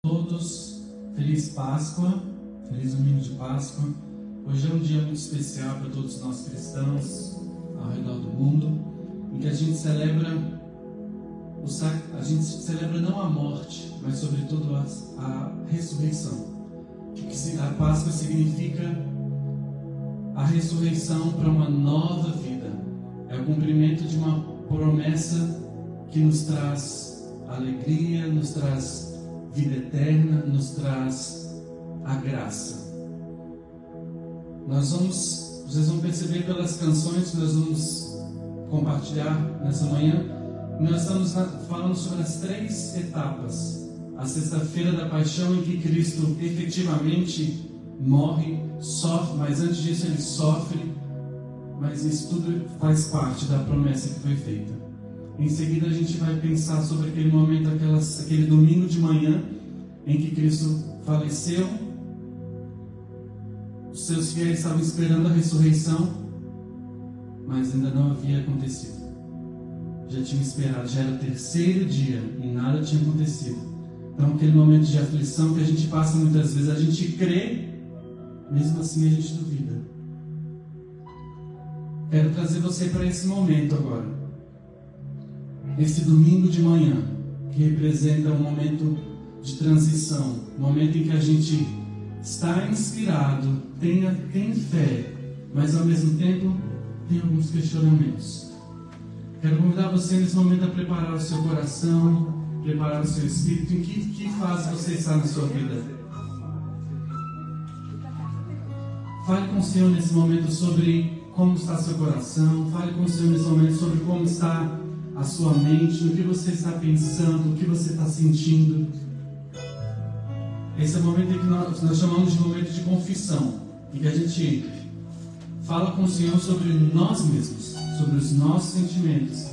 Todos, feliz Páscoa, feliz domingo de Páscoa. Hoje é um dia muito especial para todos nós cristãos ao redor do mundo, em que a gente celebra não a morte, mas sobretudo a ressurreição. A Páscoa significa a ressurreição para uma nova vida. É o cumprimento de uma promessa que nos traz alegria, nos traz vida eterna, nos traz a graça. Vocês vão perceber pelas canções que nós vamos compartilhar nessa manhã, nós estamos falando sobre as 3 etapas. A sexta-feira da paixão, em que Cristo efetivamente morre, sofre, mas antes disso ele sofre, mas isso tudo faz parte da promessa que foi feita. Em seguida a gente vai pensar sobre aquele momento, aquele domingo de manhã em que Cristo faleceu. Os seus fiéis estavam esperando a ressurreição, mas ainda não havia acontecido. Já tinham esperado, já era o 3º dia e nada tinha acontecido. Então aquele momento de aflição que a gente passa muitas vezes, a gente crê, mesmo assim a gente duvida. Quero trazer você para esse momento agora. Esse domingo de manhã, que representa um momento de transição, um momento em que a gente está inspirado, tem fé, mas ao mesmo tempo tem alguns questionamentos. Quero convidar você nesse momento a preparar o seu coração, preparar o seu espírito. Em que fase você está na sua vida? Fale com o Senhor nesse momento sobre como está seu coração. Fale com o Senhor nesse momento sobre como está a sua mente, no que você está pensando, o que você está sentindo. Esse é o momento em que nós chamamos de momento de confissão, em que a gente fala com o Senhor sobre nós mesmos, sobre os nossos sentimentos.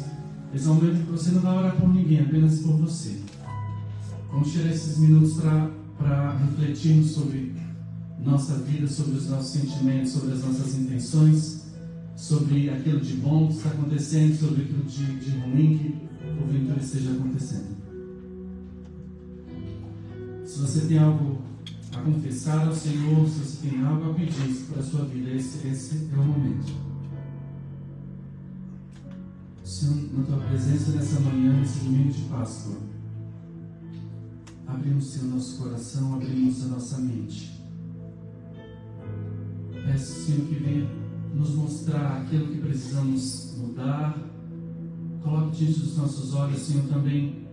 Esse é o momento em que você não vai orar por ninguém, apenas por você. Vamos tirar esses minutos para refletirmos sobre nossa vida, sobre os nossos sentimentos, sobre as nossas intenções, sobre aquilo de bom que está acontecendo, sobre aquilo de ruim que porventura esteja acontecendo. Se você tem algo a confessar ao Senhor, se você tem algo a pedir para a sua vida, esse é o momento. Senhor, na tua presença nessa manhã, nesse domingo de Páscoa, abrimos, Senhor, nosso coração, abrimos a nossa mente. Peço, Senhor, que venha nos mostrar aquilo que precisamos mudar. Coloque diante dos nossos olhos, Senhor, também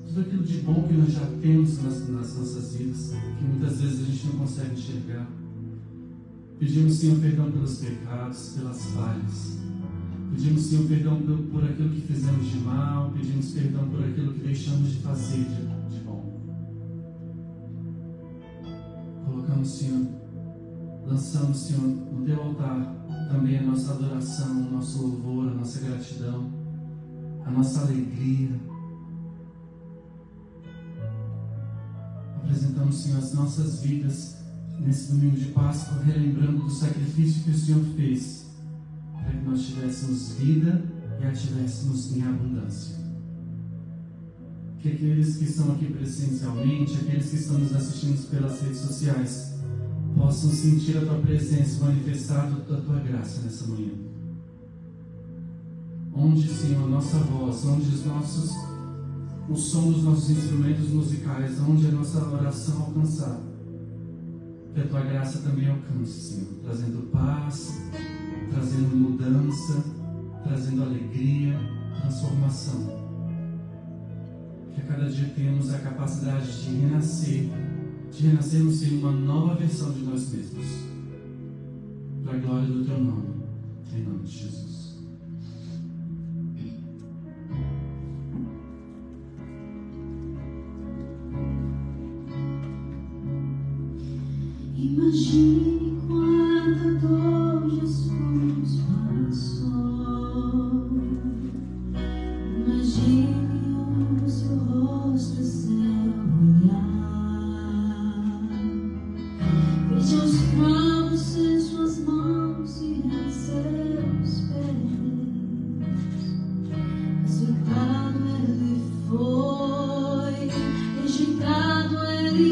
tudo aquilo de bom que nós já temos nas nossas vidas, que muitas vezes a gente não consegue enxergar. Pedimos, Senhor, perdão pelos pecados, pelas falhas. Pedimos, Senhor, perdão por aquilo que fizemos de mal. Pedimos perdão por aquilo que deixamos de fazer de bom. Colocamos, Senhor, lançamos, Senhor, no teu altar também a nossa adoração, o nosso louvor, a nossa gratidão, a nossa alegria. Apresentamos, Senhor, as nossas vidas nesse domingo de Páscoa, relembrando do sacrifício que o Senhor fez para que nós tivéssemos vida e a tivéssemos em abundância. Que aqueles que estão aqui presencialmente, aqueles que estão nos assistindo pelas redes sociais, possam sentir a tua presença manifestada da tua graça nessa manhã. Onde, Senhor, a nossa voz, onde o som dos nossos instrumentos musicais, onde a nossa oração alcançar, que a tua graça também alcance, Senhor, trazendo paz, trazendo mudança, trazendo alegria, transformação. Que a cada dia tenhamos a capacidade de renascermos em uma nova versão de nós mesmos, para a glória do teu nome, em nome de Jesus. Imagine quanta dor Jesus passou. Imagine o seu rosto, seu olhar. Veja os cravos em suas mãos e em seus pés. Açoitado ele foi, rejeitado ele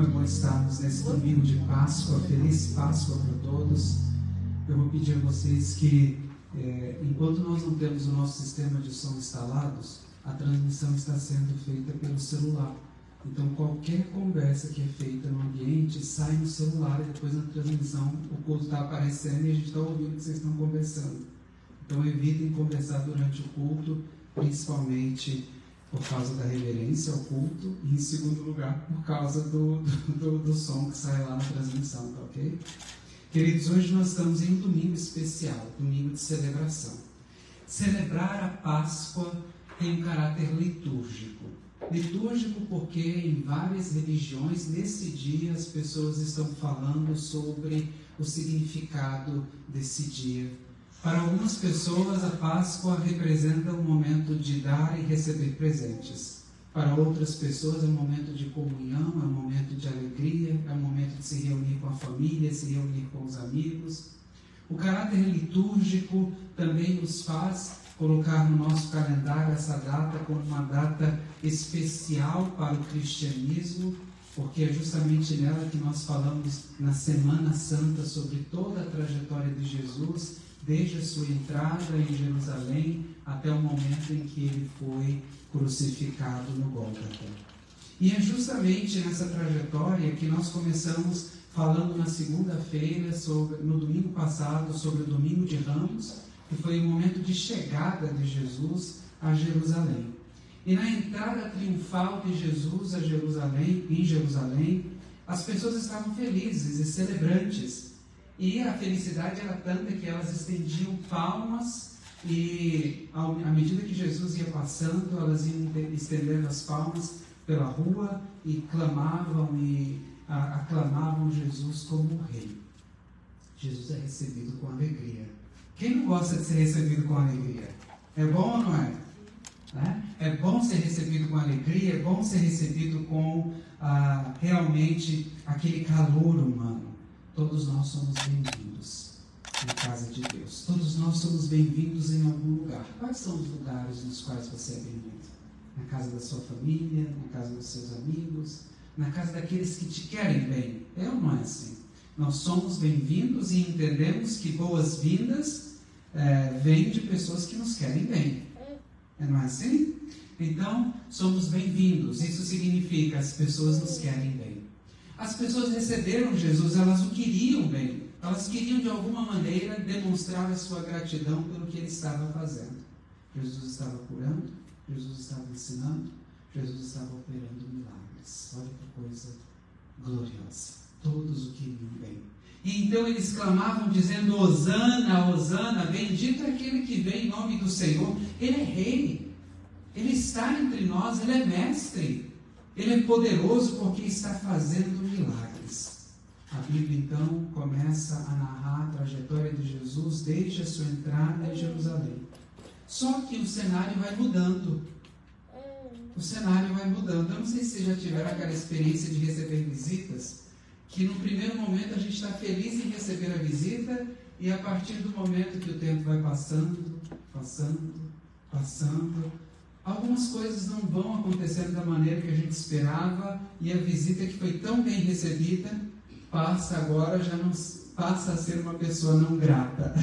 é bom estarmos nesse domingo de Páscoa. Feliz Páscoa para todos. Eu vou pedir a vocês que, enquanto nós não temos o nosso sistema de som instalados, a transmissão está sendo feita pelo celular. Então, qualquer conversa que é feita no ambiente sai no celular e depois na transmissão o culto está aparecendo e a gente está ouvindo o que vocês estão conversando. Então, evitem conversar durante o culto, principalmente por causa da reverência ao culto e, em segundo lugar, por causa do som que sai lá na transmissão, tá ok? Queridos, hoje nós estamos em um domingo especial, domingo de celebração. Celebrar a Páscoa tem um caráter litúrgico. Litúrgico porque em várias religiões, nesse dia, as pessoas estão falando sobre o significado desse dia. Para algumas pessoas, a Páscoa representa um momento de dar e receber presentes. Para outras pessoas, é um momento de comunhão, é um momento de alegria, é um momento de se reunir com a família, se reunir com os amigos. O caráter litúrgico também nos faz colocar no nosso calendário essa data como uma data especial para o cristianismo, porque é justamente nela que nós falamos na Semana Santa sobre toda a trajetória de Jesus, desde a sua entrada em Jerusalém até o momento em que ele foi crucificado no Gólgota. E é justamente nessa trajetória que nós começamos falando na segunda-feira, no domingo passado, sobre o Domingo de Ramos, que foi o momento de chegada de Jesus a Jerusalém. E na entrada triunfal de Jesus em Jerusalém, as pessoas estavam felizes e celebrantes. E a felicidade era tanta que elas estendiam palmas e, à medida que Jesus ia passando, elas iam estendendo as palmas pela rua e clamavam e aclamavam Jesus como rei. Jesus é recebido com alegria. Quem não gosta de ser recebido com alegria? É bom ou não é? É bom ser recebido com alegria, é bom ser recebido com realmente aquele calor humano. Todos nós somos bem-vindos na casa de Deus. Todos nós somos bem-vindos em algum lugar. Quais são os lugares nos quais você é bem-vindo? Na casa da sua família, na casa dos seus amigos, na casa daqueles que te querem bem. É ou não é assim? Nós somos bem-vindos e entendemos que boas-vindas vêm de pessoas que nos querem bem. Não é assim? Então, somos bem-vindos. Isso significa as pessoas nos querem bem. As pessoas receberam Jesus, elas o queriam bem. Elas queriam, de alguma maneira, demonstrar a sua gratidão pelo que ele estava fazendo. Jesus estava curando, Jesus estava ensinando, Jesus estava operando milagres. Olha que coisa gloriosa. Todos o queriam bem. E então eles clamavam dizendo: Hosana, Hosana, bendito é aquele que vem em nome do Senhor. Ele é rei, ele está entre nós, ele é mestre, ele é poderoso porque está fazendo milagres. A Bíblia então começa a narrar a trajetória de Jesus desde a sua entrada em Jerusalém. Só que o cenário vai mudando. O cenário vai mudando. Eu não sei se vocês já tiveram aquela experiência de receber visitas, que no primeiro momento a gente está feliz em receber a visita e a partir do momento que o tempo vai passando, algumas coisas não vão acontecendo da maneira que a gente esperava e a visita que foi tão bem recebida passa a ser uma pessoa não grata.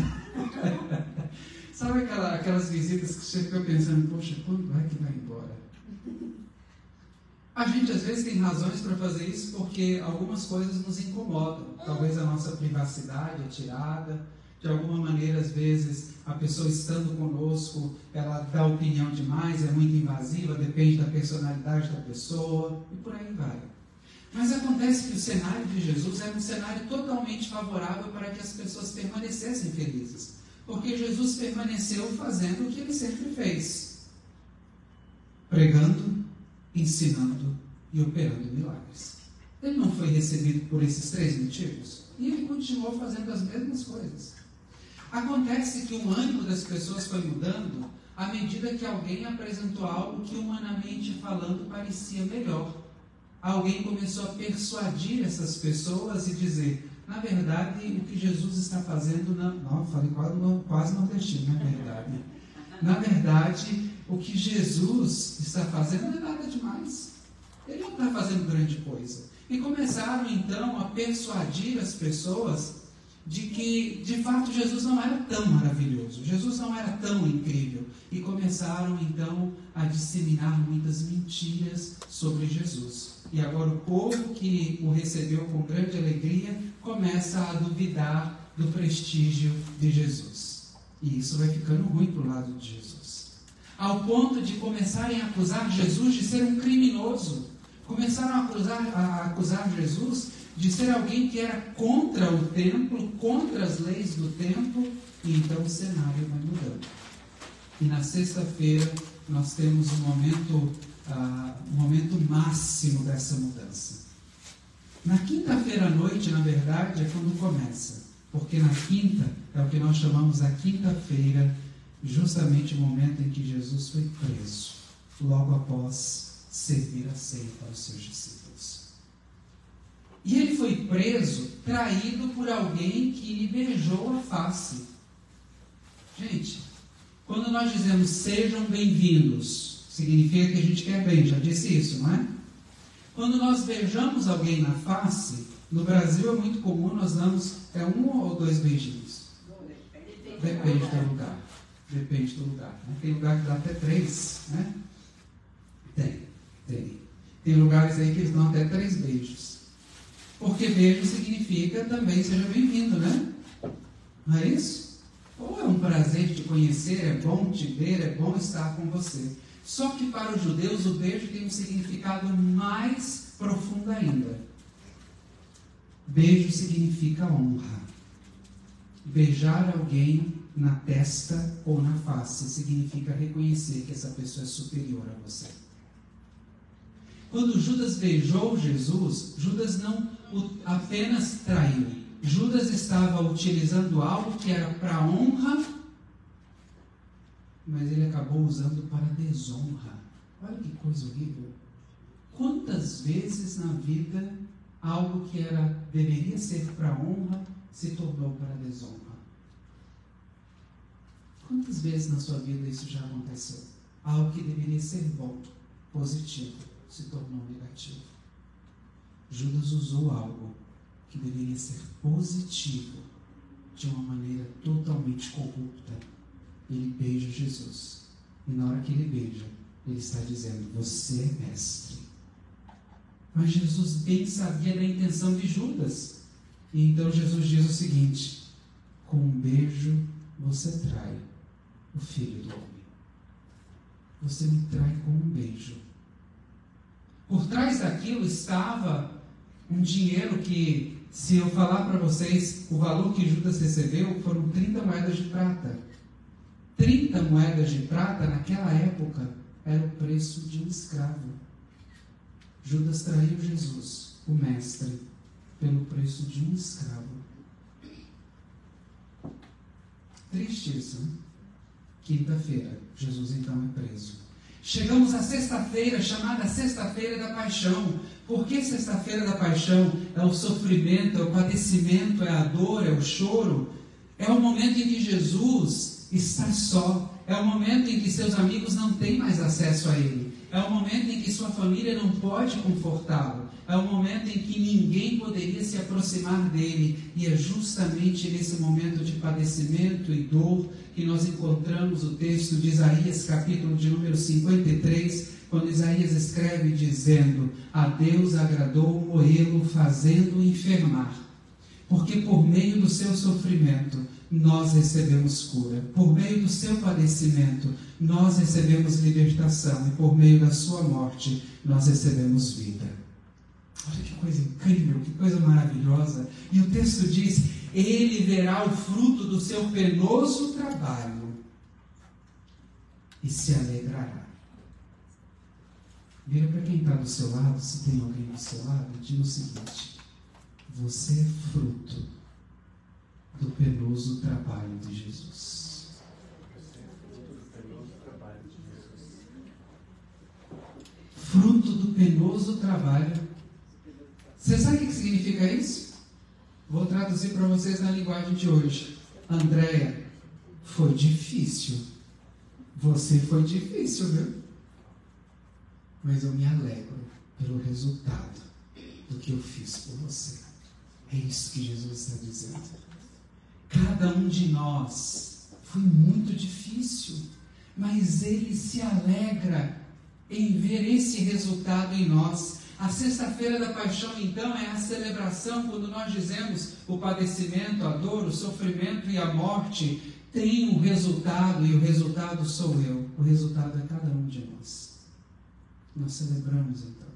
Sabe aquelas visitas que você fica pensando: poxa, quando é que vai embora? A gente às vezes tem razões para fazer isso porque algumas coisas nos incomodam. Talvez a nossa privacidade é tirada. De alguma maneira, às vezes, a pessoa estando conosco, ela dá opinião demais, é muito invasiva, depende da personalidade da pessoa, e por aí vai. Mas acontece que o cenário de Jesus era um cenário totalmente favorável para que as pessoas permanecessem felizes. Porque Jesus permaneceu fazendo o que ele sempre fez: pregando, ensinando e operando milagres. Ele não foi recebido por esses 3 motivos e ele continuou fazendo as mesmas coisas. Acontece que o ânimo das pessoas foi mudando à medida que alguém apresentou algo que, humanamente falando, parecia melhor. Alguém começou a persuadir essas pessoas e dizer: na verdade, o que Jesus está fazendo não, falei quase nordestino, na verdade. Na verdade, o que Jesus está fazendo não é nada demais. Ele não está fazendo grande coisa. E começaram então a persuadir as pessoas de que, de fato, Jesus não era tão maravilhoso, Jesus não era tão incrível. E começaram então a disseminar muitas mentiras sobre Jesus. E agora o povo que o recebeu com grande alegria começa a duvidar do prestígio de Jesus. E isso vai ficando ruim para o lado de Jesus. Ao ponto de começarem a acusar Jesus de ser um criminoso. Começaram a acusar Jesus de ser alguém que era contra o templo, contra as leis do templo, e então o cenário vai mudando. E na sexta-feira nós temos um momento máximo dessa mudança. Na quinta-feira à noite, na verdade, é quando começa, porque na quinta é o que nós chamamos a quinta-feira, justamente o momento em que Jesus foi preso, logo após servir a ceia para os seus discípulos. E ele foi preso, traído por alguém que lhe beijou a face. Gente, quando nós dizemos sejam bem-vindos, significa que a gente quer bem, já disse isso, não é? Quando nós beijamos alguém na face, no Brasil é muito comum nós damos 1 ou 2 beijinhos. Depende do lugar. Depende do lugar. Né? Tem lugar que dá até 3, né? Tem lugares aí que eles dão até 3 beijos. Porque beijo significa também seja bem-vindo, né? Não é isso? Ou é um prazer te conhecer, é bom te ver, é bom estar com você. Só que para os judeus o beijo tem um significado mais profundo ainda. Beijo significa honra. Beijar alguém na testa ou na face significa reconhecer que essa pessoa é superior a você. Quando Judas beijou Jesus, Judas não apenas traiu. Judas estava utilizando algo que era para honra, mas ele acabou usando para desonra. Olha que coisa horrível. Quantas vezes na vida algo que deveria ser para honra se tornou para desonra? Quantas vezes na sua vida isso já aconteceu? Algo que deveria ser bom, positivo, se tornou negativo. Judas usou algo que deveria ser positivo de uma maneira totalmente corrupta. Ele beija Jesus. E na hora que ele beija, ele está dizendo, você é mestre. Mas Jesus bem sabia da intenção de Judas. E então Jesus diz o seguinte, com um beijo você trai o Filho do Homem. Você me trai com um beijo. Por trás daquilo estava um dinheiro que, se eu falar para vocês, o valor que Judas recebeu foram 30 moedas de prata. 30 moedas de prata, naquela época, era o preço de um escravo. Judas traiu Jesus, o mestre, pelo preço de um escravo. Triste isso, né? Quinta-feira, Jesus então é preso. Chegamos à sexta-feira, chamada Sexta-feira da Paixão. Por que Sexta-feira da Paixão? É o sofrimento, é o padecimento, é a dor, é o choro. É o momento em que Jesus está só. É o momento em que seus amigos não têm mais acesso a Ele. É o momento em que sua família não pode confortá-lo. É o momento em que ninguém poderia se aproximar dele. E é justamente nesse momento de padecimento e dor que nós encontramos o texto de Isaías, capítulo de número 53, quando Isaías escreve dizendo, a Deus agradou moê-lo, fazendo-o enfermar. Porque por meio do seu sofrimento, nós recebemos cura. Por meio do seu padecimento, nós recebemos libertação. E por meio da sua morte, nós recebemos vida. Olha que coisa incrível, que coisa maravilhosa. E o texto diz, ele verá o fruto do seu penoso trabalho e se alegrará. Vira para quem está do seu lado, se tem alguém do seu lado, e diga o seguinte, você é fruto do penoso trabalho de Jesus. Fruto do penoso trabalho. Você sabe o que significa isso? Vou traduzir para vocês na linguagem de hoje. Andréia, foi difícil. Você foi difícil, viu? Mas eu me alegro pelo resultado do que eu fiz por você. É isso que Jesus está dizendo. Cada um de nós foi muito difícil, mas Ele se alegra em ver esse resultado em nós. A sexta-feira da paixão, então, é a celebração quando nós dizemos o padecimento, a dor, o sofrimento e a morte tem um resultado, e o resultado sou eu. O resultado é cada um de nós. Nós celebramos, então.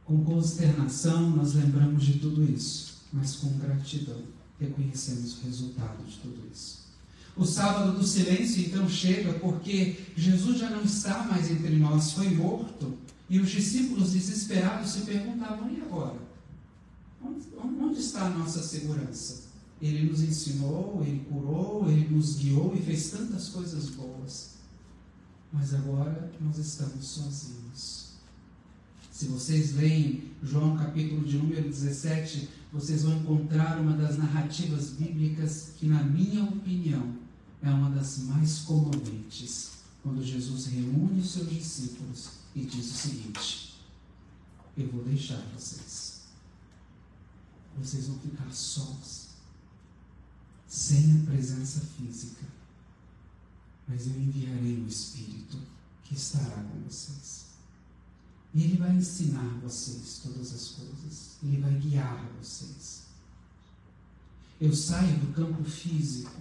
Com consternação, nós lembramos de tudo isso, mas com gratidão reconhecemos o resultado de tudo isso. O sábado do silêncio, então, chega porque Jesus já não está mais entre nós, foi morto. E os discípulos desesperados se perguntavam: e agora? Onde está a nossa segurança? Ele nos ensinou, Ele curou, Ele nos guiou e fez tantas coisas boas. Mas agora nós estamos sozinhos. Se vocês leem João capítulo de número 17, vocês vão encontrar uma das narrativas bíblicas que, na minha opinião, é uma das mais comoventes, quando Jesus reúne os seus discípulos e diz o seguinte: eu vou deixar vocês. Vocês vão ficar sós, sem a presença física, mas eu enviarei o Espírito que estará com vocês. E Ele vai ensinar vocês todas as coisas. Ele vai guiar vocês. Eu saio do campo físico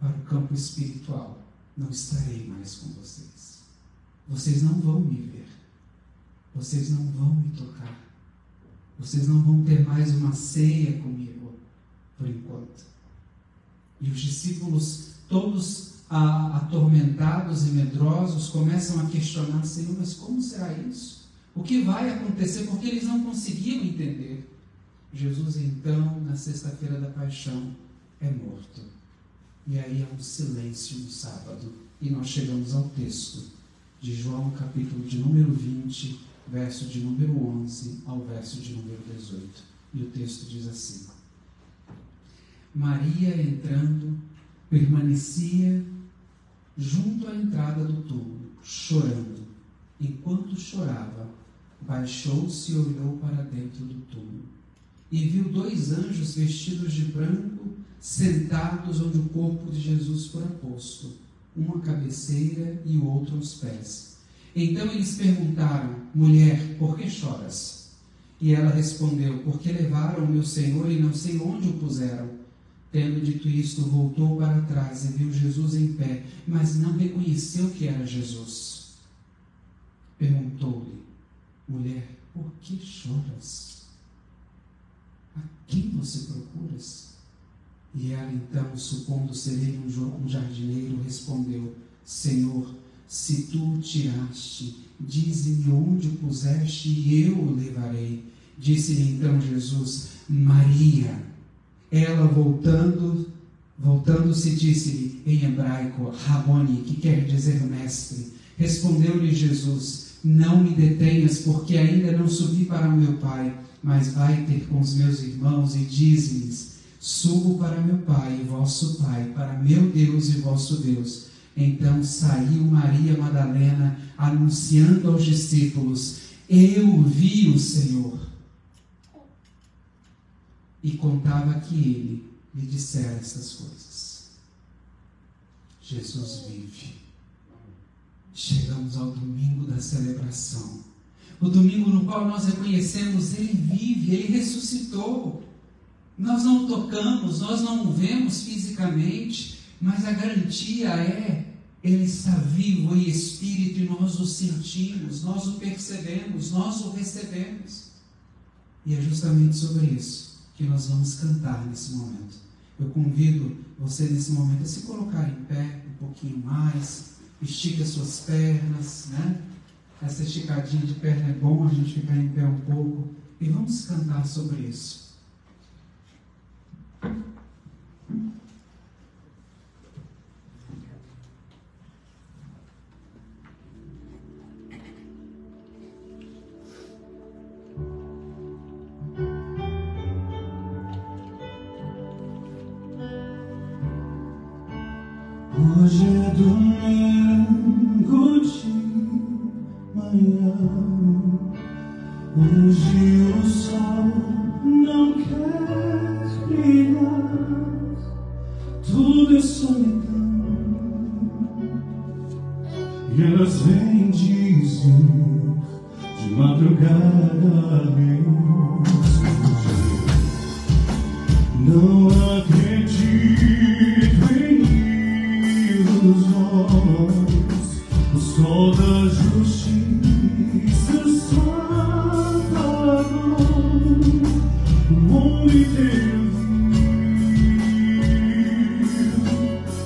para o campo espiritual. Não estarei mais com vocês. Vocês não vão me ver. Vocês não vão me tocar. Vocês não vão ter mais uma ceia comigo, por enquanto. E os discípulos, todos atormentados e medrosos, começam a questionar: Senhor, mas como será isso? O que vai acontecer? Porque eles não conseguiam entender. Jesus, então, na sexta-feira da paixão, é morto. E aí há um silêncio no sábado. E nós chegamos ao texto de João, capítulo de número 20, verso de número 11 ao verso de número 18. E o texto diz assim: Maria, entrando, permanecia junto à entrada do túmulo, chorando. Enquanto chorava, baixou-se e olhou para dentro do túmulo. E viu 2 anjos vestidos de branco, sentados onde o corpo de Jesus fora posto, um à cabeceira e o outro aos pés. Então eles perguntaram: Mulher, por que choras? E ela respondeu: Porque levaram o meu Senhor e não sei onde o puseram. Tendo dito isto, voltou para trás e viu Jesus em pé, mas não reconheceu que era Jesus. Perguntou-lhe: Mulher, por que choras? A quem você procuras? E ela então, supondo ser ele um jardineiro, respondeu: Senhor, se tu o tiraste, dize-me onde o puseste e eu o levarei. Disse-lhe então Jesus: Maria. Ela, voltando-se, disse-lhe em hebraico, Raboni, que quer dizer mestre. Respondeu-lhe Jesus: Não me detenhas, porque ainda não subi para o meu Pai, mas vai ter com os meus irmãos e dize-lhes: Subo para meu Pai e vosso Pai, para meu Deus e vosso Deus. Então saiu Maria Madalena, anunciando aos discípulos: Eu vi o Senhor. E contava que ele lhe dissera essas coisas. Jesus vive. Chegamos ao domingo da celebração. O domingo no qual nós reconhecemos: Ele vive, Ele ressuscitou. Nós não tocamos, nós não o vemos fisicamente, mas a garantia é: Ele está vivo em espírito e nós o sentimos, nós o percebemos, nós o recebemos. E é justamente sobre isso que nós vamos cantar nesse momento. Eu convido você nesse momento a se colocar em pé um pouquinho mais, estica suas pernas, né? Essa esticadinha de perna é bom a gente ficar em pé um pouco, e vamos cantar sobre isso. Hoje é domingo de manhã, Hoje o sol não quer brilhar, tudo é solidão, e elas vêm dizer de madrugada mesmo dia. Não acredito em ilusões, o sol da justiça o mundo inteiro viu,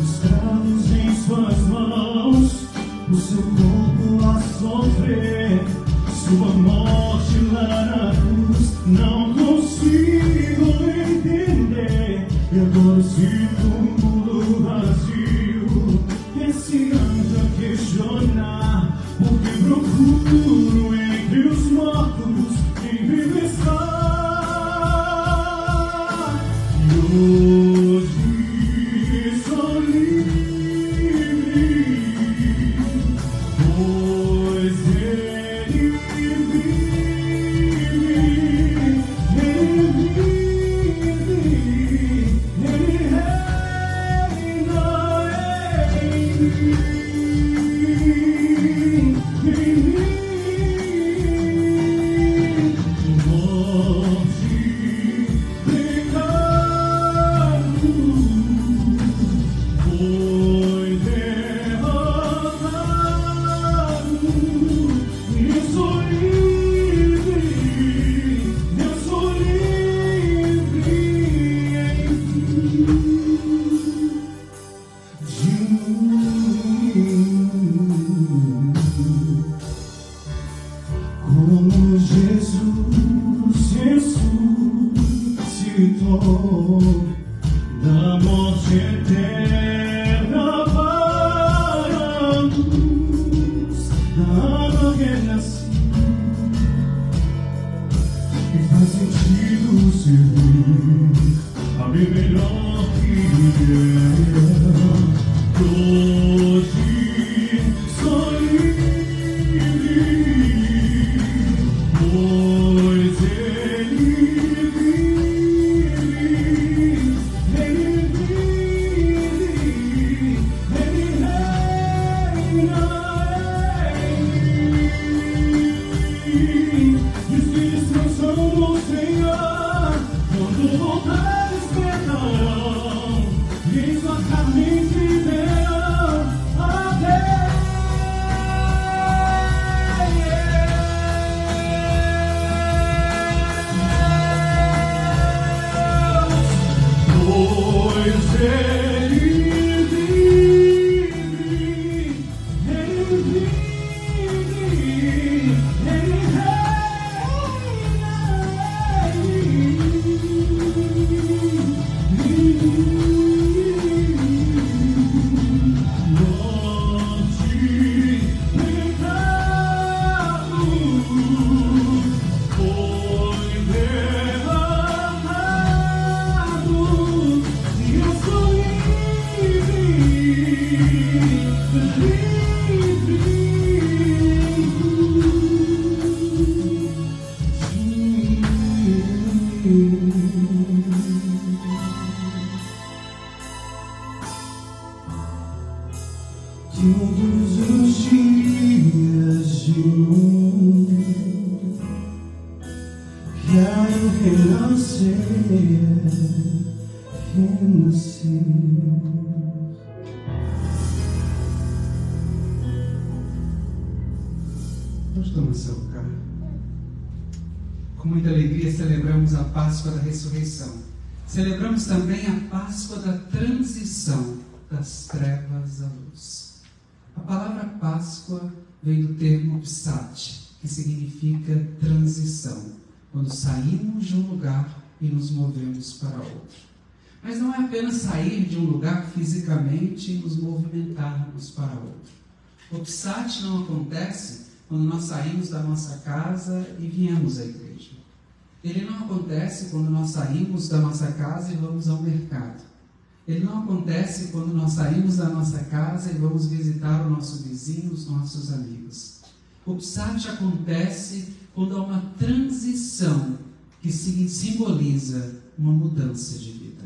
escravos em suas mãos, o seu corpo a sofrer, sua morte lá na cruz. Não consigo entender, e agora sinto um mundo vazio. Esse anjo a questionar, porque procuro entre os mortos quem vive está. Hoje sou livre, pois Ele vive, Ele reina em mim. Como Jesus ressuscitou da morte eterna para a luz da água renasci, e faz sentido servir a bem melhor que hoje sou livre, pois Ele vive, Ele reina em mim. Diz que descansam no Senhor, quando voltar esperarão, e em sua carne viverão até. Pois Ele vive, Ele reina em mim. Morte, pecado, foi derramado, e eu sou livre, todos os dias de mundo quero renascer. Pode tomar seu lugar. Com muita alegria celebramos a Páscoa da Ressurreição. Celebramos também a Páscoa da transição das trevas à luz. A palavra Páscoa vem do termo psate, que significa transição, quando saímos de um lugar e nos movemos para outro. Mas não é apenas sair de um lugar fisicamente e nos movimentarmos para outro. O psate não acontece quando nós saímos da nossa casa e viemos à igreja. Ele não acontece quando nós saímos da nossa casa e vamos ao mercado. Ele não acontece quando nós saímos da nossa casa e vamos visitar o nosso vizinho, os nossos amigos. O Pshat acontece quando há uma transição que simboliza uma mudança de vida.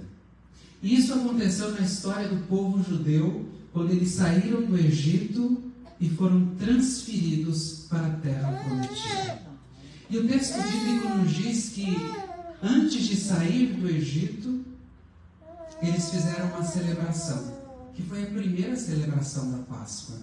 E isso aconteceu na história do povo judeu, quando eles saíram do Egito e foram transferidos para a terra prometida. E o texto bíblico nos diz que antes de sair do Egito, eles fizeram uma celebração, que foi a primeira celebração da Páscoa.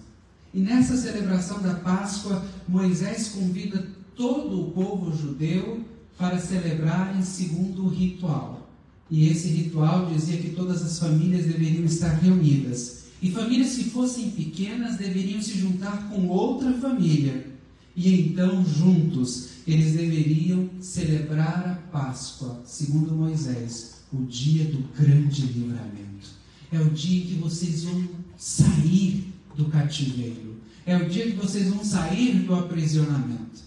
E nessa celebração da Páscoa, Moisés convida todo o povo judeu para celebrarem segundo o ritual. E esse ritual dizia que todas as famílias deveriam estar reunidas. E famílias que fossem pequenas deveriam se juntar com outra família. E então, juntos, eles deveriam celebrar a Páscoa, segundo Moisés, o dia do grande livramento. É o dia em que vocês vão sair do cativeiro. É o dia que vocês vão sair do aprisionamento.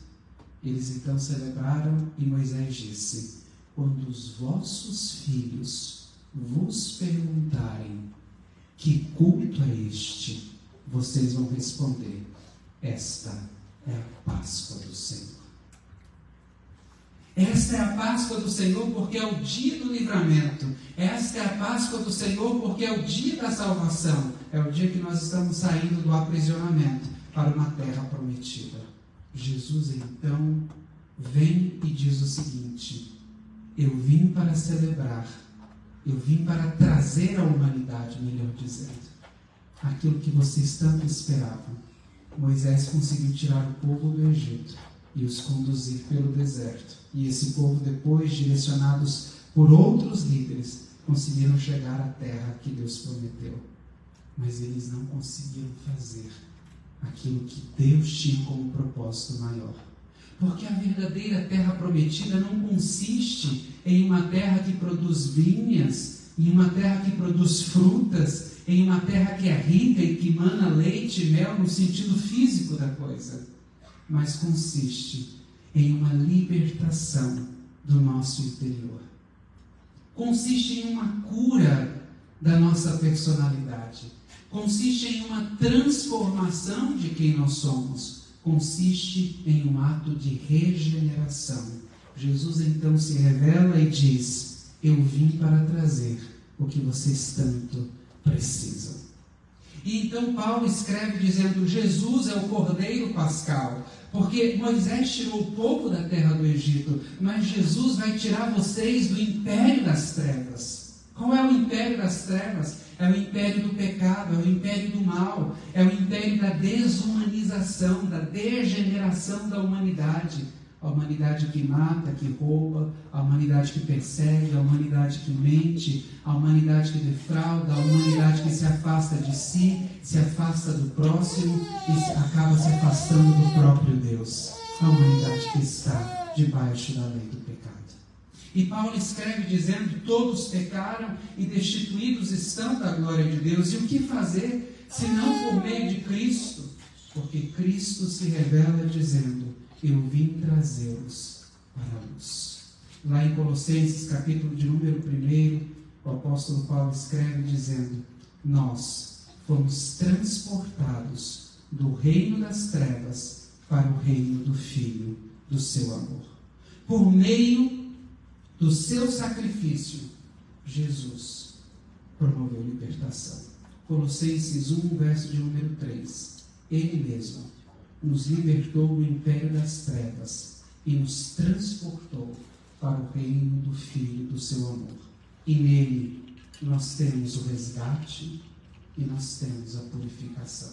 Eles então celebraram e Moisés disse: quando os vossos filhos vos perguntarem que culto é este, vocês vão responder: esta é a Páscoa do Senhor. Esta é a Páscoa do Senhor porque é o dia do livramento. Esta é a Páscoa do Senhor porque é o dia da salvação. É o dia que nós estamos saindo do aprisionamento para uma terra prometida. Jesus então vem e diz o seguinte: eu vim para celebrar, eu vim para trazer à humanidade, melhor dizendo, aquilo que vocês tanto esperavam. Moisés conseguiu tirar o povo do Egito e os conduzir pelo deserto. E esse povo, depois, direcionados por outros líderes, conseguiram chegar à terra que Deus prometeu. Mas eles não conseguiram fazer aquilo que Deus tinha como propósito maior. Porque a verdadeira terra prometida não consiste em uma terra que produz vinhas, em uma terra que produz frutas, em uma terra que é rica e que mana leite e mel no sentido físico da coisa, mas consiste em uma libertação do nosso interior. Consiste em uma cura da nossa personalidade. Consiste em uma transformação de quem nós somos. Consiste em um ato de regeneração. Jesus então se revela e diz: eu vim para trazer o que vocês tanto precisam. E então Paulo escreve dizendo: Jesus é o Cordeiro Pascal, porque Moisés tirou o povo da terra do Egito, mas Jesus vai tirar vocês do império das trevas. Qual é o império das trevas? É o império do pecado, é o império do mal, é o império da desumanização, da degeneração da humanidade. A humanidade que mata, que rouba, a humanidade que persegue, a humanidade que mente, a humanidade que defrauda, a humanidade que se afasta de si, se afasta do próximo e acaba se afastando do próprio Deus. A humanidade que está debaixo da lei do pecado. E Paulo escreve dizendo: todos pecaram e destituídos estão da glória de Deus. E o que fazer, se não por meio de Cristo? Porque Cristo se revela dizendo: eu vim trazê-los para a luz. Lá em Colossenses, capítulo de número 1, o apóstolo Paulo escreve dizendo: nós fomos transportados do reino das trevas para o reino do Filho do seu amor. Por meio do seu sacrifício, Jesus promoveu libertação. Colossenses 1, verso de número 3. Ele mesmo nos libertou do império das trevas e nos transportou para o reino do Filho do seu amor. E nele nós temos o resgate e nós temos a purificação.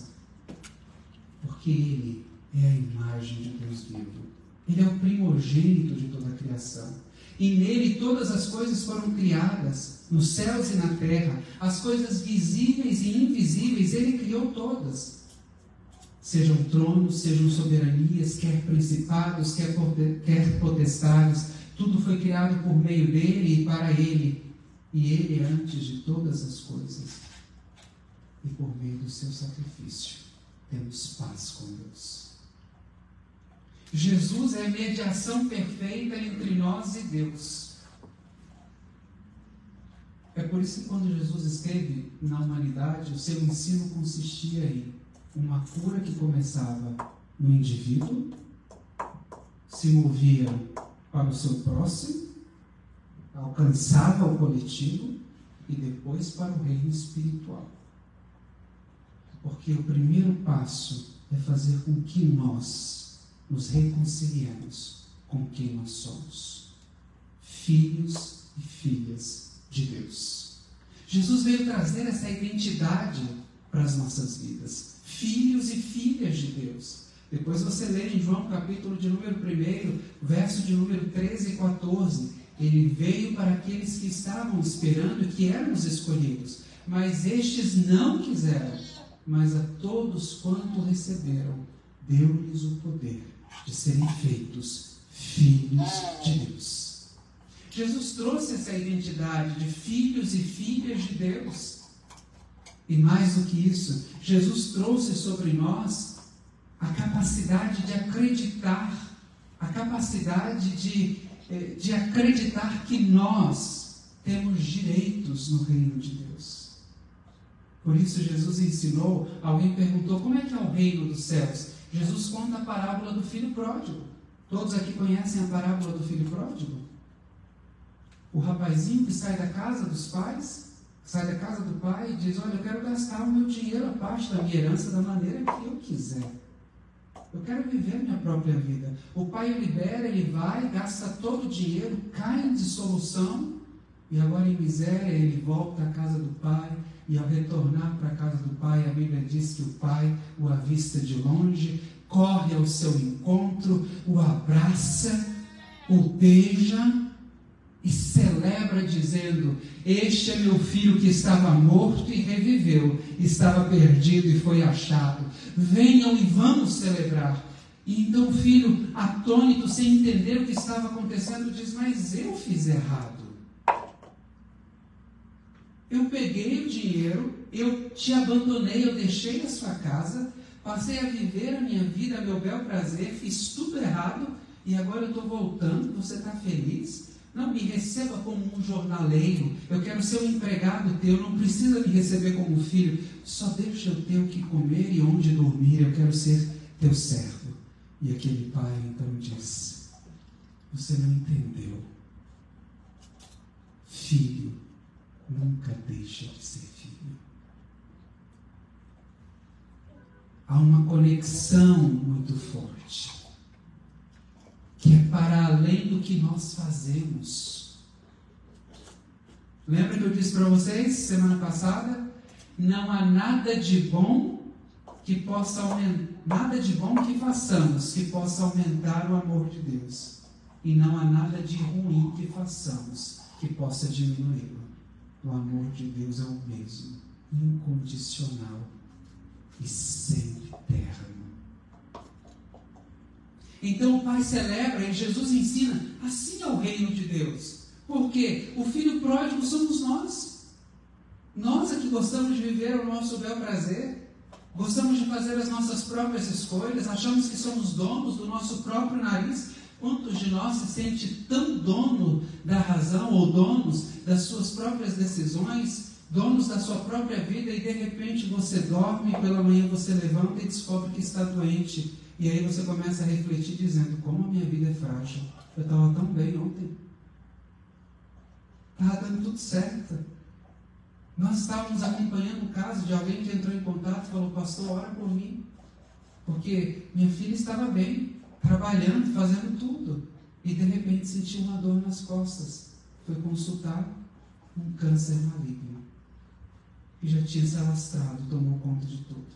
Porque ele é a imagem de Deus vivo. Ele é o primogênito de toda a criação. E nele todas as coisas foram criadas, nos céus e na terra, as coisas visíveis e invisíveis, ele criou todas. Sejam tronos, sejam soberanias, quer principados, quer potestades, tudo foi criado por meio dele e para ele. E ele é antes de todas as coisas. E por meio do seu sacrifício, temos paz com Deus. Jesus é a mediação perfeita entre nós e Deus. É por isso que quando Jesus esteve na humanidade, o seu ensino consistia em uma cura que começava no indivíduo, se movia para o seu próximo, alcançava o coletivo e depois para o reino espiritual. Porque o primeiro passo é fazer com que nós nos reconciliemos com quem nós somos, filhos e filhas de Deus. Jesus veio trazer essa identidade para as nossas vidas, filhos e filhas de Deus. Depois você lê em João capítulo de número 1, verso de número 13 e 14, ele veio para aqueles que estavam esperando e que eram os escolhidos, mas estes não quiseram, mas a todos quanto receberam, deu-lhes o poder de serem feitos filhos de Deus. Jesus trouxe essa identidade de filhos e filhas de Deus. E mais do que isso, Jesus trouxe sobre nós a capacidade de acreditar, a capacidade de acreditar que nós temos direitos no reino de Deus. Por isso Jesus ensinou, alguém perguntou, como é que é o reino dos céus? Jesus conta a parábola do filho pródigo. Todos aqui conhecem a parábola do filho pródigo? O rapazinho que sai da casa dos pais, sai da casa do pai e diz, olha, eu quero gastar o meu dinheiro, a parte da minha herança da maneira que eu quiser. Eu quero viver a minha própria vida. O pai o libera, ele vai, gasta todo o dinheiro, cai em dissolução, e agora em miséria ele volta à casa do pai, e ao retornar para a casa do pai, a Bíblia diz que o pai o avista de longe, corre ao seu encontro, o abraça, o beija e celebra dizendo, este é meu filho que estava morto e reviveu, estava perdido e foi achado. Venham e vamos celebrar. E então o filho, atônito, sem entender o que estava acontecendo, diz, mas eu fiz errado. Eu peguei o dinheiro, eu te abandonei, eu deixei a sua casa, passei a viver a minha vida, a meu bel prazer, fiz tudo errado, e agora eu estou voltando, você está feliz? Não me receba como um jornaleiro, eu quero ser um empregado teu, não precisa me receber como filho, só deixa eu ter o que comer e onde dormir, eu quero ser teu servo. E aquele pai então diz, você não entendeu, filho nunca deixa de ser filho. Há uma conexão muito forte, que é para além do que nós fazemos. Lembra que eu disse para vocês, semana passada? Não há nada de bom que possa aumentar, nada de bom que façamos que possa aumentar o amor de Deus. E não há nada de ruim que façamos que possa diminuí-lo. O amor de Deus é o mesmo, incondicional e sempre eterno. Então o Pai celebra e Jesus ensina, assim é o reino de Deus. Porque o filho pródigo somos nós. Nós é que gostamos de viver o nosso bel prazer, gostamos de fazer as nossas próprias escolhas, achamos que somos donos do nosso próprio nariz. Quantos de nós se sente tão dono da razão ou donos das suas próprias decisões, donos da sua própria vida, e de repente você dorme e pela manhã você levanta e descobre que está doente. E aí você começa a refletir dizendo, como a minha vida é frágil. Eu estava tão bem ontem. Estava dando tudo certo. Nós estávamos acompanhando o caso de alguém que entrou em contato e falou, pastor, ora por mim. Porque minha filha estava bem, trabalhando, fazendo tudo. E de repente sentiu uma dor nas costas. Foi consultar um câncer maligno. E já tinha se alastrado, tomou conta de tudo.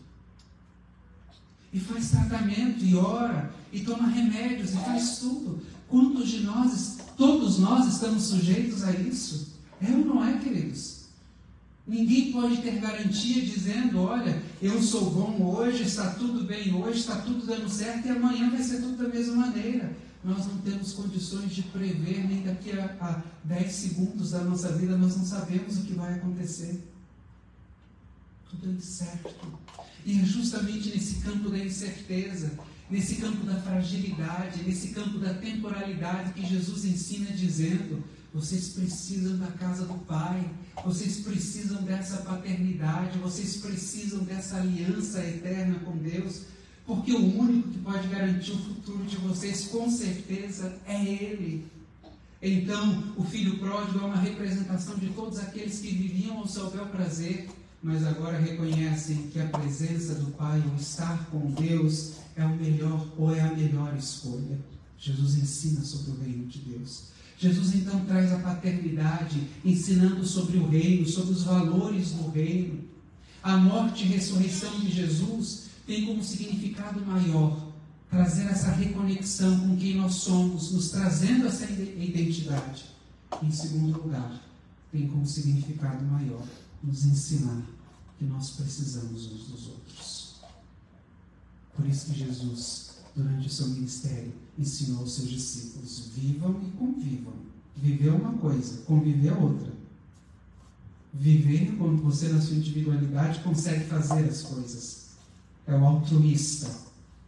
E faz tratamento, e ora, e toma remédios, e faz tudo. Quantos de nós, todos nós estamos sujeitos a isso? É ou não é, queridos? Ninguém pode ter garantia dizendo, olha, eu sou bom hoje, está tudo bem hoje, está tudo dando certo, e amanhã vai ser tudo da mesma maneira. Nós não temos condições de prever, nem daqui a 10 segundos da nossa vida, nós não sabemos o que vai acontecer. Tudo é incerto. E é justamente nesse campo da incerteza, nesse campo da fragilidade, nesse campo da temporalidade que Jesus ensina dizendo, vocês precisam da casa do Pai, vocês precisam dessa paternidade, vocês precisam dessa aliança eterna com Deus, Porque o único que pode garantir o futuro de vocês, com certeza, é Ele. Então, o filho pródigo é uma representação de todos aqueles que viviam ao seu bel prazer, mas agora reconhecem que a presença do Pai, ou estar com Deus, é o melhor ou é a melhor escolha. Jesus ensina sobre o reino de Deus. Jesus então traz a paternidade, ensinando sobre o reino, sobre os valores do reino. A morte e ressurreição de Jesus tem como significado maior trazer essa reconexão com quem nós somos, nos trazendo essa identidade. Em segundo lugar, tem como significado maior nos ensinar que nós precisamos uns dos outros. Por isso que Jesus, durante o seu ministério, ensinou aos seus discípulos: vivam e convivam. Viver é uma coisa, conviver é outra. Viver é quando você, na sua individualidade, consegue fazer as coisas. É o altruísta.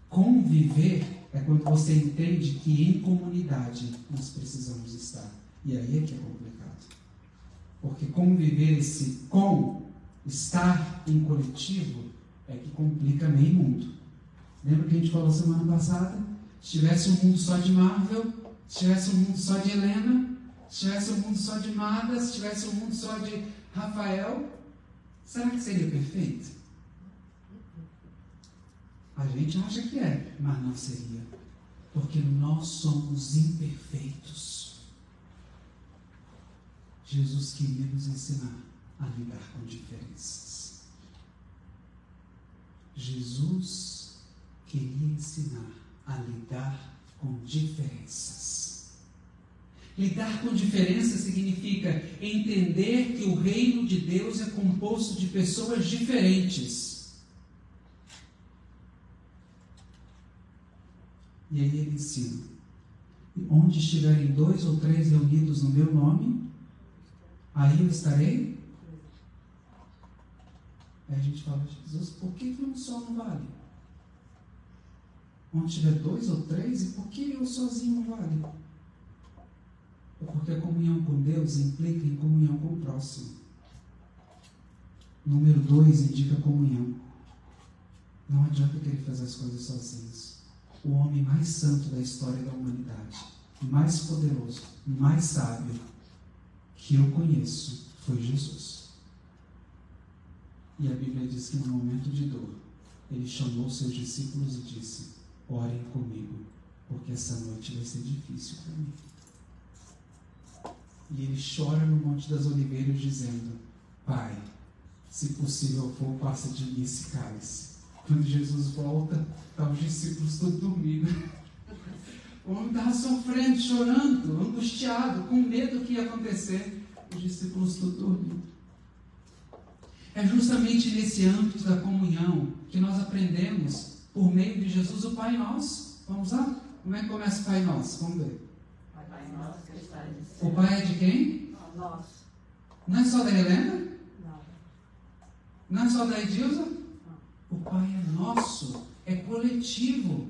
Conviver é quando você entende que em comunidade nós precisamos estar. E aí é que é complicado. Porque conviver, esse estar em coletivo, é que complica meio mundo. Lembra que a gente falou semana passada? Se tivesse um mundo só de Marvel, se tivesse um mundo só de Helena, se tivesse um mundo só de Madas, se tivesse um mundo só de Rafael, será que seria perfeito? A gente acha que é, mas não seria. Porque nós somos imperfeitos. Jesus queria nos ensinar a lidar com diferenças. Jesus queria ensinar a lidar com diferenças. Lidar com diferenças significa entender que o reino de Deus é composto de pessoas diferentes. E aí ele ensina: onde estiverem 2 ou 3 reunidos no meu nome, aí eu estarei. Aí a gente fala: Jesus, por que um só não vale? Onde tiver 2 ou 3, e por que eu sozinho não vale? Porque a comunhão com Deus implica em comunhão com o próximo. Número 2 indica comunhão. Não adianta querer fazer as coisas sozinhos. O homem mais santo da história da humanidade, mais poderoso, mais sábio que eu conheço, foi Jesus. E a Bíblia diz que no momento de dor, ele chamou seus discípulos e disse: orem comigo, porque essa noite vai ser difícil para mim. E ele chora no Monte das Oliveiras dizendo: Pai, se possível for, passa de mim esse cálice. Quando Jesus volta, estão os discípulos todos dormindo. O homem estava sofrendo, chorando, angustiado, com medo do que ia acontecer. Os discípulos todos dormindo. É justamente nesse âmbito da comunhão que nós aprendemos, por meio de Jesus, o Pai Nosso. Vamos lá? Como é que começa o Pai Nosso? Vamos ver. Pai Nosso que está em céu. O Pai é de quem? Nosso. Não é só da Helena? Não. Não é só da Edilza? O Pai é nosso, é coletivo.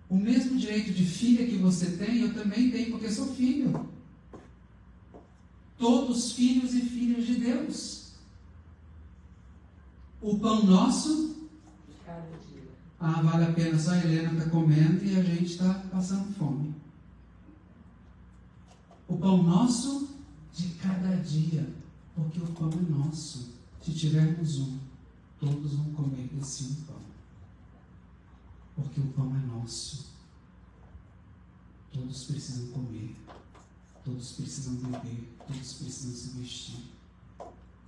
O mesmo direito de filha que você tem, eu também tenho, porque sou filho. Todos filhos e filhas de Deus. O pão nosso, De cada dia. vale a pena, só a Helena está comendo e a gente está passando fome. O pão nosso de cada dia, porque o pão é nosso. Se tivermos um, todos vão comer desse um pão. Porque o pão é nosso. Todos precisam comer. Todos precisam beber. Todos precisam se vestir.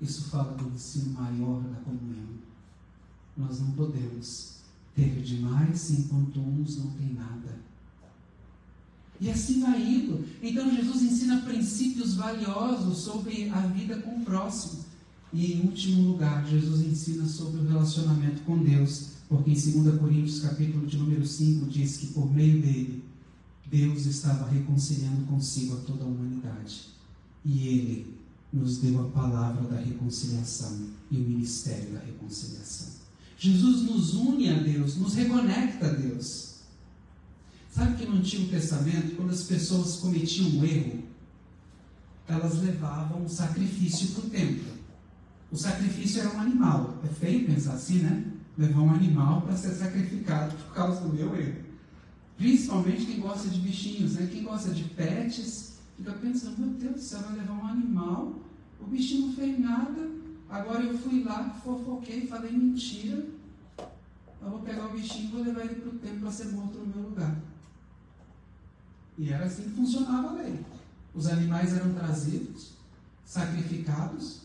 Isso fala do ensino maior da comunhão. Nós não podemos ter demais enquanto uns não têm nada. E assim vai indo. Então Jesus ensina princípios valiosos sobre a vida com o próximo. E em último lugar, Jesus ensina sobre o relacionamento com Deus, porque em 2 Coríntios, capítulo de número 5, diz que por meio dele, Deus estava reconciliando consigo a toda a humanidade. E ele nos deu a palavra da reconciliação e o ministério da reconciliação. Jesus nos une a Deus, nos reconecta a Deus. Sabe que no Antigo Testamento, quando as pessoas cometiam um erro, elas levavam um sacrifício para o templo. O sacrifício era um animal. É feio pensar assim, né? levar um animal para ser sacrificado por causa do meu erro. Principalmente quem gosta de bichinhos, né? Quem gosta de pets, fica pensando, meu Deus do céu, vai levar um animal, o bichinho não fez nada, agora eu fui lá, fofoquei, falei mentira, eu vou pegar o bichinho e vou levar ele para o templo para ser morto no meu lugar. E era assim que funcionava a lei. Os animais eram trazidos, sacrificados,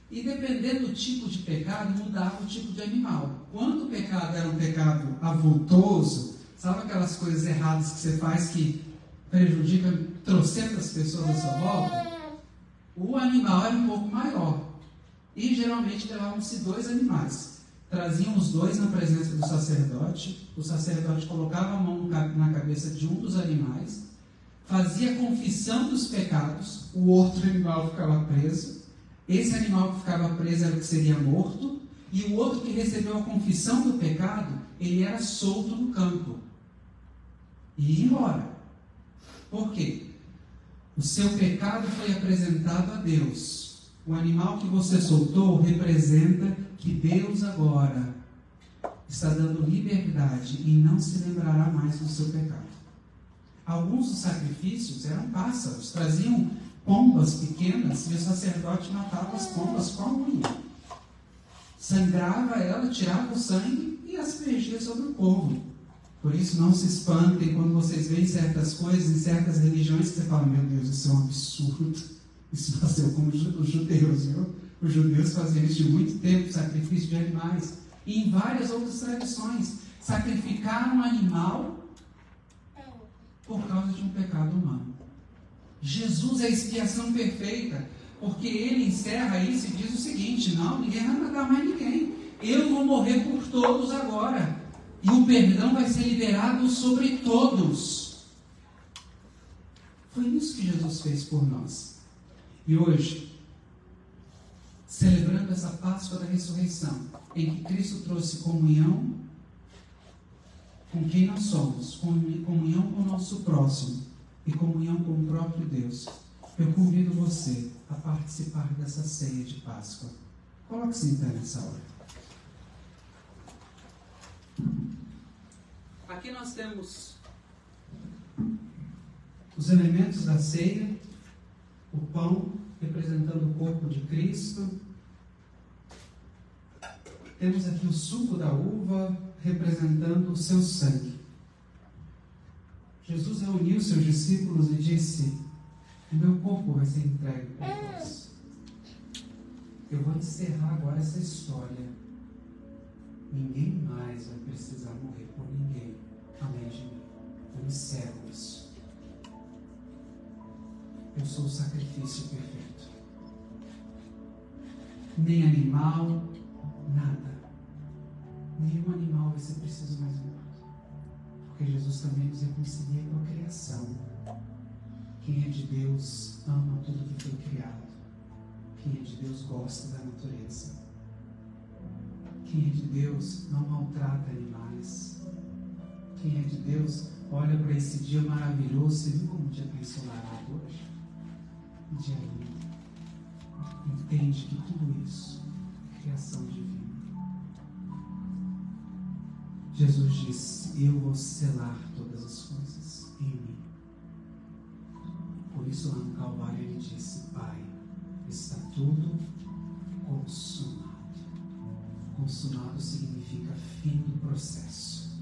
e dependendo do tipo de pecado, mudava o tipo de animal. Quando o pecado era um pecado avultoso, sabe aquelas coisas erradas que você faz que prejudicam trocentas pessoas à sua volta? O animal era um pouco maior. E geralmente levavam-se 2 animais. Traziam os 2 na presença do sacerdote. O sacerdote colocava a mão na cabeça de um dos animais, fazia a confissão dos pecados, o outro animal ficava preso. Esse animal que ficava preso era o que seria morto, e o outro que recebeu a confissão do pecado, ele era solto no campo e ia embora. Por quê? O seu pecado foi apresentado a Deus. O animal que você soltou representa que Deus agora está dando liberdade e não se lembrará mais do seu pecado. Alguns dos sacrifícios eram pássaros, traziam pombas pequenas e o sacerdote matava as pombas com a unha. Sangrava ela, tirava o sangue e aspergia sobre o povo. Por isso não se espantem quando vocês veem certas coisas em certas religiões que você fala, meu Deus, isso é um absurdo. Isso nasceu como os judeus, viu? Os judeus faziam isso de muito tempo, sacrifício de animais. E em várias outras tradições, sacrificar um animal por causa de um pecado humano. Jesus é a expiação perfeita, porque ele encerra isso e diz o seguinte, não, ninguém vai matar mais ninguém. Eu vou morrer por todos agora. E o perdão vai ser liberado sobre todos. Foi isso que Jesus fez por nós. E hoje, celebrando essa Páscoa da ressurreição, em que Cristo trouxe comunhão com quem nós somos, comunhão com o nosso próximo e comunhão com o próprio Deus, eu convido você a participar dessa ceia de Páscoa. Coloque-se em pé nessa hora. Aqui nós temos os elementos da ceia, o pão representando o corpo de Cristo. Temos aqui o suco da uva representando o seu sangue. Jesus reuniu seus discípulos e disse, o meu corpo vai ser entregue por vós. Eu vou encerrar agora essa história. Ninguém mais vai precisar morrer por ninguém, além de mim. Eu encerro isso. Eu sou o sacrifício perfeito. Nem animal, nada. Nenhum animal vai ser preciso mais morto. Porque Jesus também nos reconcilia com a criação. Quem é de Deus ama tudo que foi criado. Quem é de Deus gosta da natureza. Quem é de Deus não maltrata animais. Quem é de Deus olha para esse dia maravilhoso. Você viu como o dia está ensolarado hoje? Um dia lindo. Entende que tudo isso é criação divina. Jesus disse, eu vou selar todas as coisas em mim. Por isso lá no Calvário ele disse, Pai, está tudo consumado. Consumado significa fim do processo.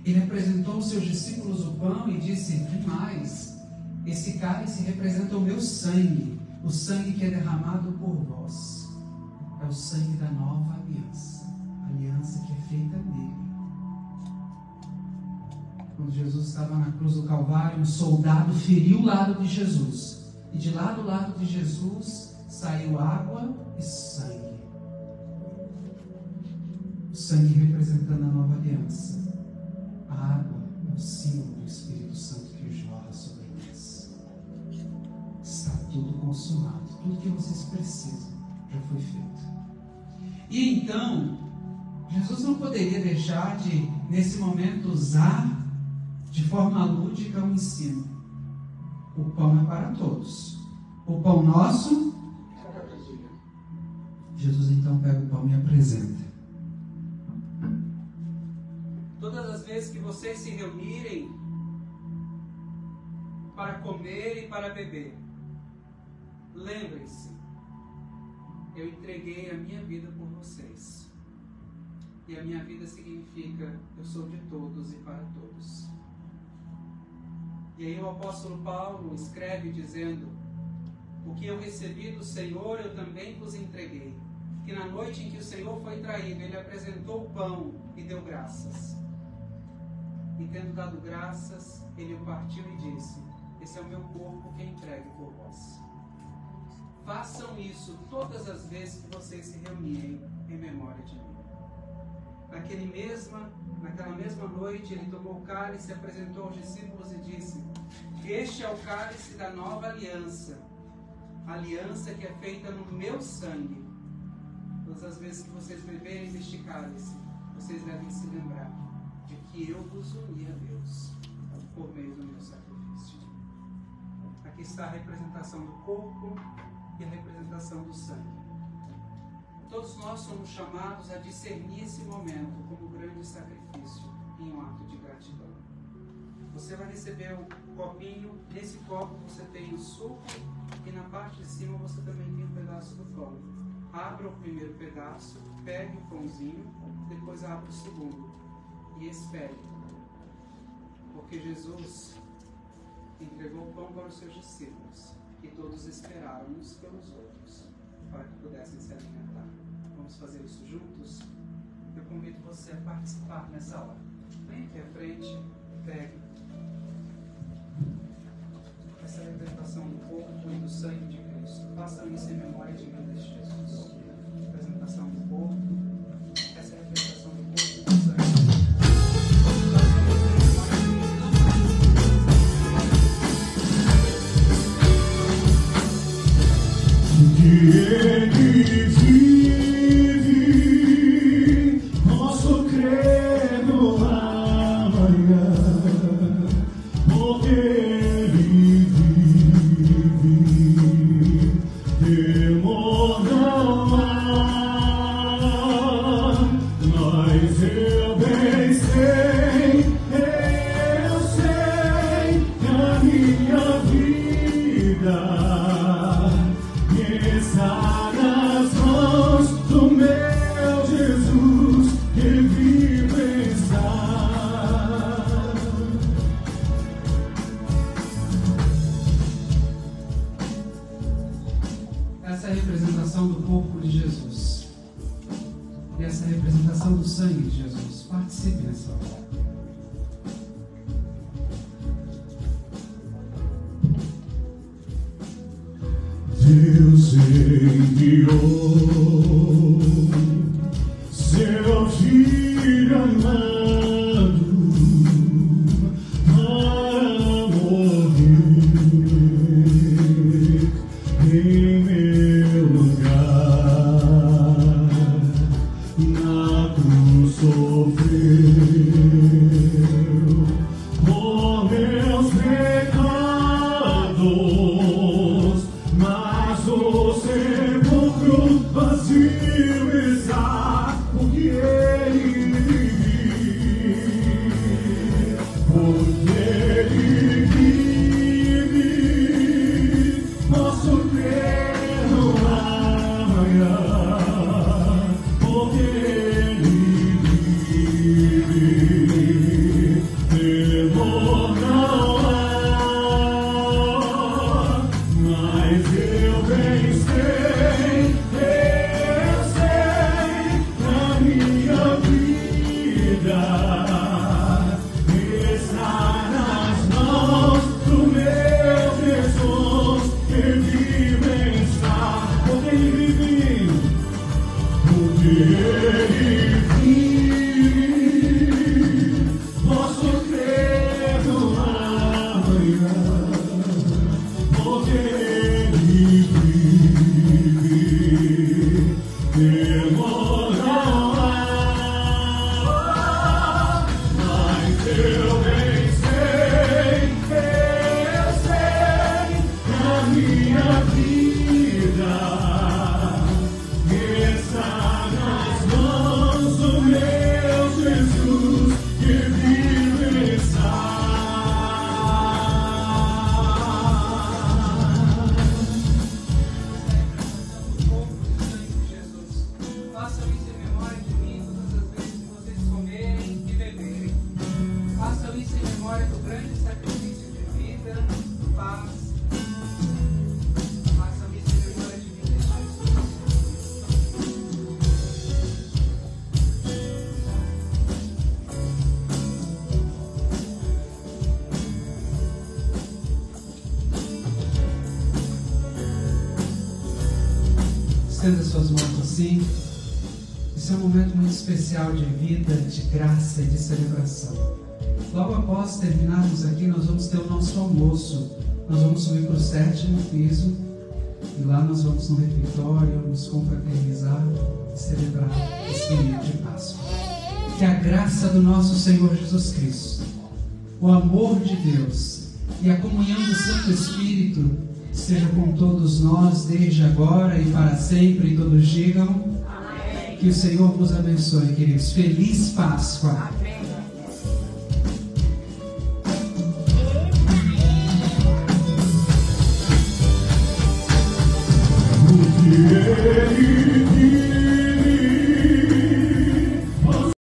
Ele apresentou aos seus discípulos o pão e disse, e mais, esse cálice representa o meu sangue, o sangue que é derramado por vós. É o sangue da nova aliança, a aliança que é feita nele. Quando Jesus estava na cruz do Calvário, um soldado feriu o lado de Jesus. E de lá do lado de Jesus saiu água e sangue. O sangue representando a nova aliança. A água é o símbolo do Espírito Santo que jorra sobre nós. Está tudo consumado. Tudo que vocês precisam já foi feito. E então, Jesus não poderia deixar de, nesse momento, usar de forma lúdica o ensino. O pão é para todos. O pão nosso, Jesus então pega o pão e apresenta. vezes que vocês se reunirem para comer e para beber, lembrem-se, eu entreguei a minha vida por vocês. E a minha vida significa, eu sou de todos e para todos. E aí o apóstolo Paulo escreve dizendo: o que eu recebi do Senhor eu também vos entreguei. Que na noite em que o Senhor foi traído, ele apresentou o pão e deu graças. E tendo dado graças, ele o partiu e disse: esse é o meu corpo que é entregue por vós. Façam isso todas as vezes que vocês se reunirem em memória de mim. Naquela mesma noite, ele tomou o cálice, apresentou aos discípulos e disse: este é o cálice da nova aliança, aliança que é feita no meu sangue. Todas as vezes que vocês beberem deste cálice, vocês devem se lembrar de que eu vos uni a Deus por meio do meu sacrifício. Aqui está a representação do corpo e a representação do sangue. Todos nós somos chamados a discernir esse momento como grande sacrifício em um ato de gratidão. Você vai receber um copinho, nesse copo você tem o suco e na parte de cima você também tem um pedaço do pão. Abra o primeiro pedaço, pegue o pãozinho, depois abra o segundo e espere. Porque Jesus entregou o pão para os seus discípulos e todos esperaram uns pelos outros para que pudessem se alimentar. Vamos fazer isso juntos? Eu convido você a participar nessa hora. Vem aqui à frente, pegue essa representação do corpo e do sangue de Cristo. Façam isso em memória de mim, de Jesus. Representação do corpo, essa é a representação do corpo e do sangue. Façam isso em memória de mim. Ele vive, posso crer no amanhã, porque Ele vive, temor não há, mas eu bem sei que a minha vida está nas mãos do meu Jesus, que vive está. Essa é a representação do corpo de Jesus. E essa é a representação do sangue de Jesus. Participe nessa hora. Deus enviou seu Filho amado para morrer em meu lugar, na cruz sofreu por meus pecados, mas o sepulcro vazio está, porque Ele vive, porque Ele vive, posso crer no amanhã, porque Ele vive, temor não há. Mas eu bem sei que a minha vida está na memória do grande sacrifício de vida, paz, faça a misericórdia de vida, Jesus. Estenda suas mãos assim. Esse é um momento muito especial de vida, de graça e de celebração. Logo após terminarmos aqui, nós vamos ter o nosso almoço. Nós vamos subir para o 7º piso e lá nós vamos no refeitório, nos confraternizar e celebrar esse período de Páscoa. Que a graça do nosso Senhor Jesus Cristo, o amor de Deus e a comunhão do Santo Espírito esteja com todos nós desde agora e para sempre. E todos digam: amém. Que o Senhor vos abençoe, queridos. Feliz Páscoa. Amém.